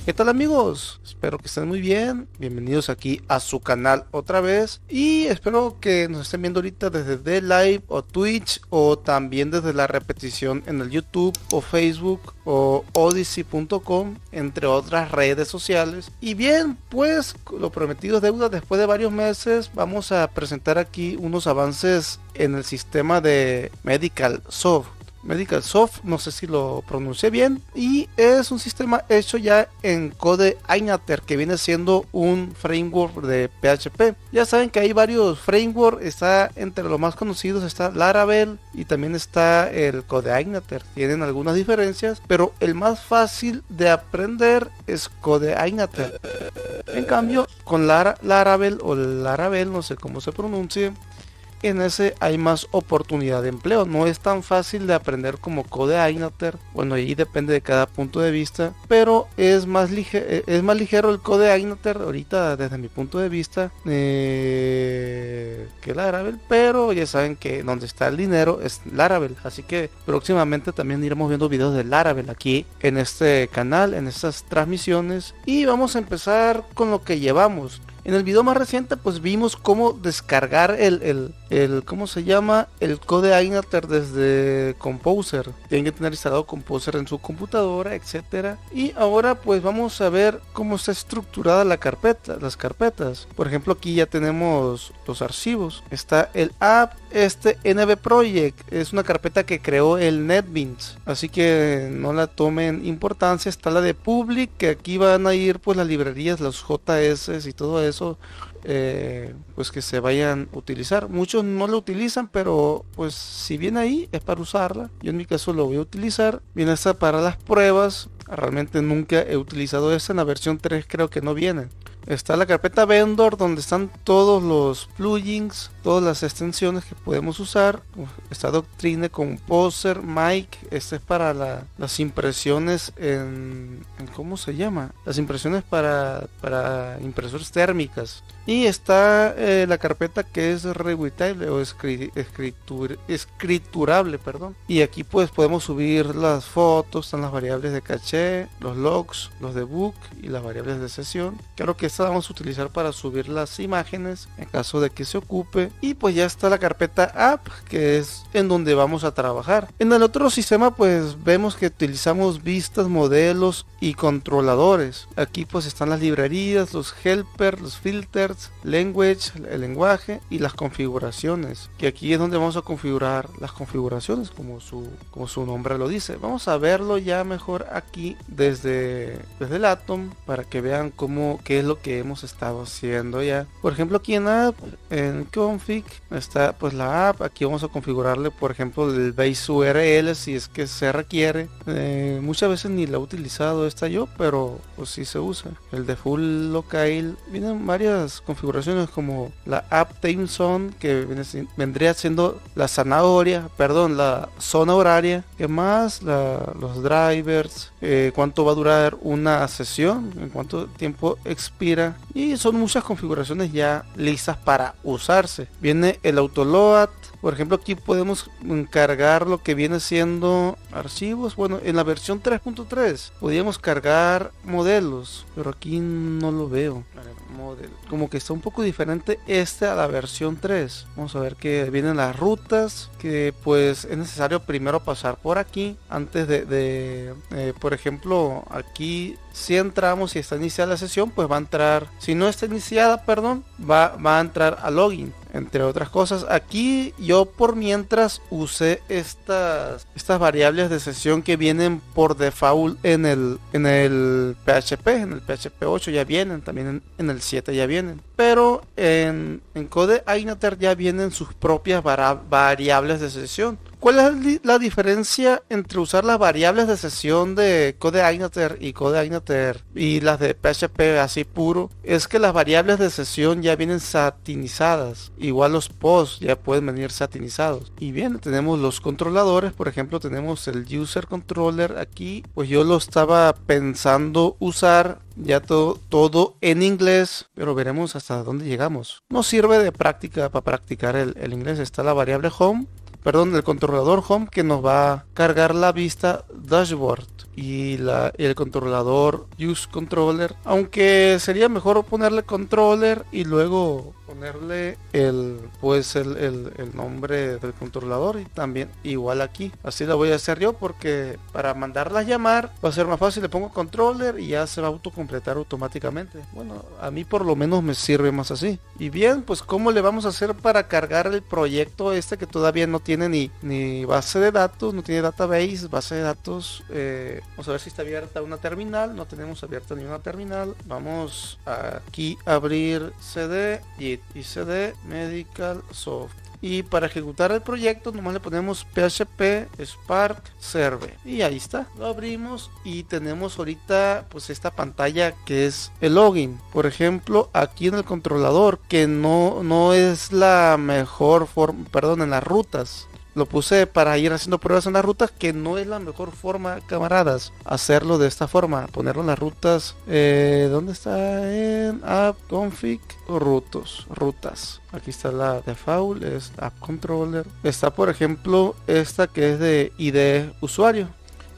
¿Qué tal amigos? Espero que estén muy bien. Bienvenidos aquí a su canal otra vez. Y espero que nos estén viendo ahorita desde D-Live o Twitch o también desde la repetición en el YouTube o Facebook o Odyssey.com, entre otras redes sociales. Y bien, pues lo prometido es deuda. Después de varios meses vamos a presentar aquí unos avances en el sistema de Medical Soft. Medical Soft, no sé si lo pronuncié bien, y es un sistema hecho ya en CodeIgniter, que viene siendo un framework de PHP. Ya saben que hay varios frameworks, está entre los más conocidos está Laravel y también está el CodeIgniter. Tienen algunas diferencias, pero el más fácil de aprender es CodeIgniter. En cambio, con Laravel o Laravel, no sé cómo se pronuncie, en ese hay más oportunidad de empleo. No es tan fácil de aprender como CodeIgniter. Bueno, ahí depende de cada punto de vista, pero es más ligero el CodeIgniter ahorita desde mi punto de vista que Laravel, pero ya saben que donde está el dinero es Laravel, así que próximamente también iremos viendo videos de Laravel aquí en este canal, en estas transmisiones, y vamos a empezar con lo que llevamos. En el video más reciente pues vimos cómo descargar ¿cómo se llama? El CodeIgniter desde Composer. Tienen que tener instalado Composer en su computadora, etcétera. Y ahora pues vamos a ver cómo está estructurada las carpetas. Por ejemplo, aquí ya tenemos los archivos. Está el app, NB Project. Es una carpeta que creó el NetBeans. Así que no la tomen importancia. Está la de Public, que aquí van a ir pues las librerías, los JS y todo eso. Pues que se vayan a utilizar. Muchos no lo utilizan, pero pues si viene ahí es para usarla. Yo en mi caso lo voy a utilizar. Viene esta para las pruebas. Realmente nunca he utilizado esta. En la versión 3 creo que no viene. Está la carpeta vendor, donde están todos los plugins, todas las extensiones que podemos usar. Está Doctrine, Composer, Mic. Este es para las impresiones ¿cómo se llama? Las impresiones para impresoras térmicas. Y está la carpeta que es rewritable o escriturable, perdón. Y aquí pues podemos subir las fotos, están las variables de caché, los logs, los debug y las variables de sesión. Claro que esta vamos a utilizar para subir las imágenes en caso de que se ocupe. Y pues ya está la carpeta app, que es en donde vamos a trabajar. En el otro sistema pues vemos que utilizamos vistas, modelos y controladores. Aquí pues están las librerías, los helpers, los filters, language, el lenguaje y las configuraciones, que aquí es donde vamos a configurar las configuraciones como su nombre lo dice. Vamos a verlo ya mejor aquí desde el Atom, para que vean qué es lo que hemos estado haciendo ya. Por ejemplo, aquí en app, en config está pues la app. Aquí vamos a configurarle por ejemplo el base URL si es que se requiere. Muchas veces ni la he utilizado esta yo, pero pues sí se usa. El default locale, vienen varias configuraciones como la app time zone, que vendría siendo la la zona horaria, que más los drivers, cuánto va a durar una sesión, en cuánto tiempo expira, y son muchas configuraciones ya listas para usarse. Viene el autoload. Por ejemplo, aquí podemos cargar lo que viene siendo archivos. Bueno, en la versión 3.3 podíamos cargar modelos, pero aquí no lo veo. Como que está un poco diferente a la versión 3. Vamos a ver que vienen las rutas, que pues es necesario primero pasar por aquí antes por ejemplo, aquí si entramos y está iniciada la sesión, pues va a entrar, si no está iniciada, perdón, va a entrar a login, entre otras cosas. Aquí yo por mientras usé estas variables de sesión que vienen por default en el PHP, en el PHP 8 ya vienen, también en el 7 ya vienen, pero en CodeIgniter ya vienen sus propias variables de sesión. ¿Cuál es la diferencia entre usar las variables de sesión de CodeIgniter y las de PHP así puro? Es que las variables de sesión ya vienen satinizadas. Igual los posts ya pueden venir satinizados. Y bien, tenemos los controladores. Por ejemplo, tenemos el user controller aquí. Pues yo lo estaba pensando usar ya todo en inglés, pero veremos hasta dónde llegamos. Nos sirve de práctica para practicar el inglés. Está la variable home, perdón, el controlador home que nos va a cargar la vista dashboard y el controlador use controller, aunque sería mejor ponerle controller y luego ponerle el nombre del controlador, y también igual aquí. Así lo voy a hacer yo, porque para mandarlas llamar va a ser más fácil. Le pongo controller y ya se va a autocompletar automáticamente. Bueno, a mí por lo menos me sirve más así. Y bien, pues ¿cómo le vamos a hacer para cargar el proyecto este que todavía no tiene ni base de datos, no tiene database, base de datos? Vamos a ver si está abierta una terminal. No tenemos abierta ni una terminal. Vamos aquí a abrir CD y CD Medical Soft, y para ejecutar el proyecto nomás le ponemos php spark server y ahí está. Lo abrimos y tenemos ahorita pues esta pantalla que es el login. Por ejemplo, aquí en el controlador, que no es la mejor forma, perdón, en las rutas lo puse para ir haciendo pruebas en las rutas, que no es la mejor forma, camaradas, hacerlo de esta forma, ponerlo en las rutas. ¿Dónde está? En app config rutas. Aquí está la default, es app controller. Está, por ejemplo, esta que es de ID usuario.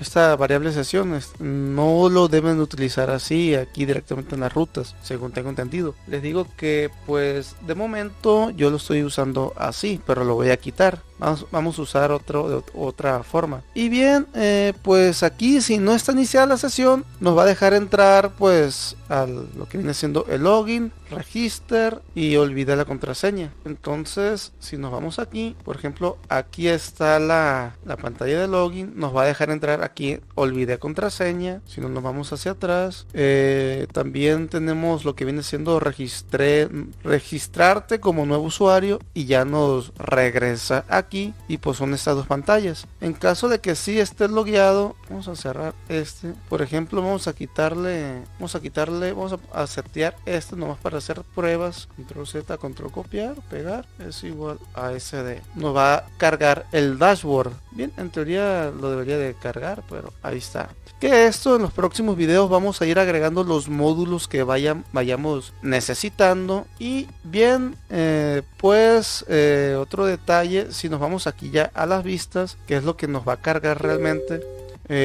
Esta variable sesiones no lo deben utilizar así aquí directamente en las rutas, según tengo entendido. Les digo que pues de momento yo lo estoy usando así, pero lo voy a quitar. Vamos a usar otra forma. Y bien, pues aquí si no está iniciada la sesión, nos va a dejar entrar pues a lo que viene siendo el login, register y olvidar la contraseña. Entonces, si nos vamos aquí, por ejemplo, aquí está la pantalla de login, nos va a dejar entrar aquí, olvidé contraseña. Si no, nos vamos hacia atrás. También tenemos lo que viene siendo registrarte como nuevo usuario, y ya nos regresa aquí. Y pues son estas dos pantallas. En caso de que sí esté logueado, vamos a cerrar este. Por ejemplo, vamos a setear este nomás para hacer pruebas. Control Z, control copiar, pegar, es igual a SD. Nos va a cargar el dashboard. Bien, en teoría lo debería de cargar, pero ahí está. Que esto en los próximos videos vamos a ir agregando los módulos que vayamos necesitando. Y bien, pues otro detalle, si nos vamos aquí ya a las vistas, que es lo que nos va a cargar realmente.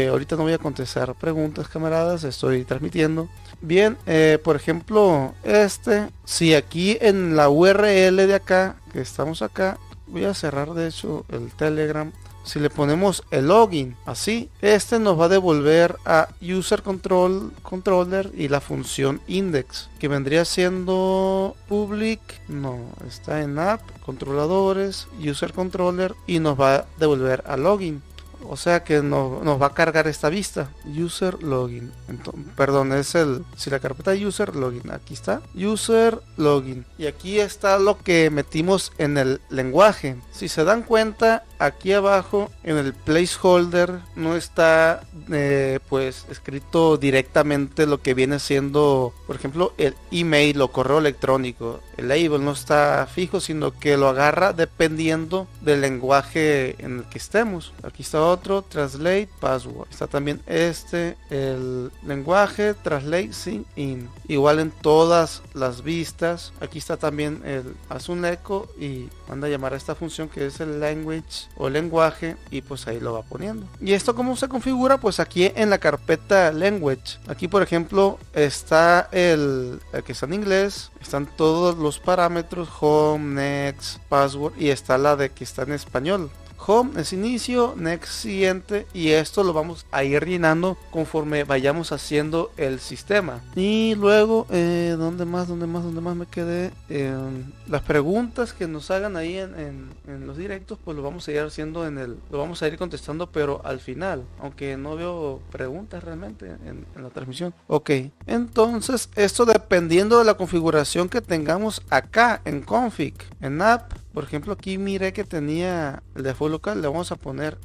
Ahorita no voy a contestar preguntas, camaradas, estoy transmitiendo. Bien, por ejemplo, si aquí en la URL de acá, que estamos acá, voy a cerrar de hecho el Telegram. Si le ponemos el login así, nos va a devolver a user controller y la función index, que vendría siendo public, no, está en app, controladores, user controller, y nos va a devolver a login. O sea que nos va a cargar esta vista, user login. Entonces, perdón, si la carpeta user login, aquí está user login, y aquí está lo que metimos en el lenguaje. Si se dan cuenta, aquí abajo en el placeholder no está pues escrito directamente lo que viene siendo, por ejemplo, el email o correo electrónico. El label no está fijo, sino que lo agarra dependiendo del lenguaje en el que estemos. Aquí está otro, translate password. Está también el lenguaje translate sync in, igual en todas las vistas. Aquí está también haz un eco y manda a llamar a esta función que es el language o lenguaje, y pues ahí lo va poniendo. ¿Y esto cómo se configura? Pues aquí en la carpeta language, aquí por ejemplo está el que está en inglés, están todos los parámetros, home, next, password, y está la de que está en español. Home es inicio, next siguiente, y esto lo vamos a ir llenando conforme vayamos haciendo el sistema. Y luego, ¿dónde más me quedé? Las preguntas que nos hagan ahí en los directos, pues lo vamos a ir haciendo lo vamos a ir contestando, pero al final, aunque no veo preguntas realmente en la transmisión. Ok, entonces esto dependiendo de la configuración que tengamos acá en config, en app. Por ejemplo, aquí miré que tenía el default local, le vamos a poner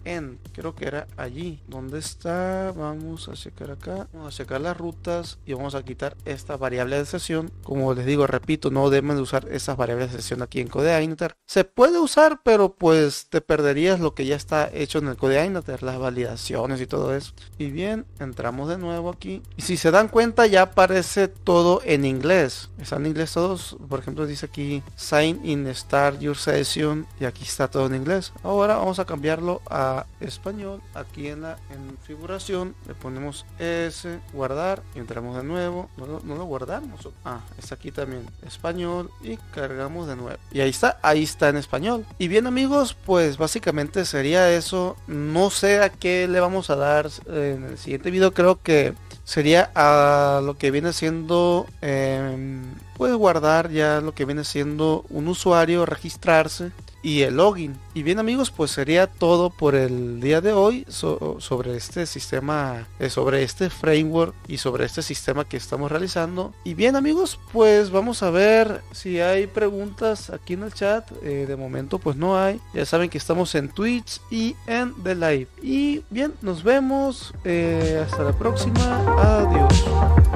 creo que era allí. ¿Dónde está? Vamos a checar acá, vamos a checar las rutas y vamos a quitar esta variable de sesión. Como les digo, repito, no deben de usar esas variables de sesión aquí en CodeIgniter. Se puede usar, pero pues te perderías lo que ya está hecho en el CodeIgniter, las validaciones y todo eso. Y bien, entramos de nuevo aquí. Y si se dan cuenta, ya aparece todo en inglés. Están en inglés todos. Por ejemplo, dice aquí sign in, start your Session y aquí está todo en inglés. Ahora vamos a cambiarlo a español. Aquí en configuración le ponemos S, guardar y entramos de nuevo. No lo guardamos. Está aquí también español y cargamos de nuevo. Y ahí está en español. Y bien amigos, pues básicamente sería eso. No sé a qué le vamos a dar en el siguiente video. Creo que sería a lo que viene siendo puedes guardar ya lo que viene siendo un usuario, registrarse y el login. Y bien amigos, pues sería todo por el día de hoy sobre este sistema, sobre este framework y sobre este sistema que estamos realizando. Y bien amigos, pues vamos a ver si hay preguntas aquí en el chat. De momento pues no hay. Ya saben que estamos en Twitch y en The Live. Y bien, nos vemos hasta la próxima. Adiós.